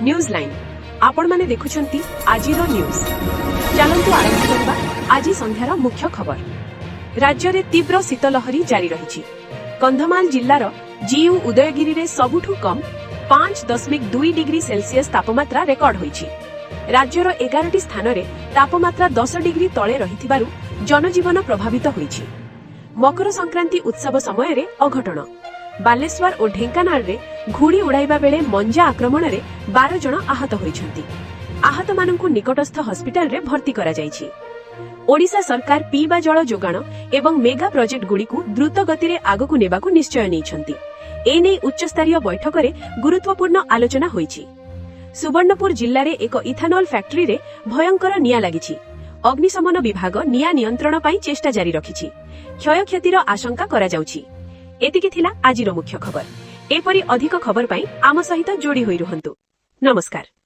News line आपण माने देखुछंती आजिरो news चलंतु आरंभ करबा आजि संध्यार मुख्य खबर। राज्य रे तीव्र शीतलहरी जारी रहिछि। कंधमाल जिल्लार जीयू उदयगिरी रे सबुठु कम 5.2 डिग्री सेल्सियस तापमात्रा रेकर्ड होइछि। राज्यर 11टी स्थान रे तापमात्रा 10 डिग्री तळे रहिथिबारु जनजीवन प्रभावित होइछि। मकर संक्रांति उत्सव समय रे अघटन। बालेश्वर और ढेंकानाल रे घुड़ी उड़ाइबा बेले मंजा आक्रमण रे 12 जन आहत होइछन्ति। आहत माननकु निकटस्थ हॉस्पिटल रे भर्ती करा जाइछि। ओडिशा सरकार पीवा जल जोगाण एवं मेगा प्रोजेक्ट गुड़िकु द्रुत गति रे आगकु नेबाकु निश्चय नेइछन्ति। एने उच्चस्तरीय बैठक रे गुरुत्वपूर्ण आलोचना होइछि। सुवर्णपुर जिल्ला रे एक इथानॉल फैक्ट्री रे भयंकर निया लागिछि। अग्निशमन विभाग निया नियंत्रण पई चेष्टा जारी रखिछि। क्षयक्षतिर आशंका करा जाउछि। एतिकी थिला आजिरो मुख्य खबर। एपरि अधिक खबर पई आम सहित जोड़ी होई रुहंतु। नमस्कार।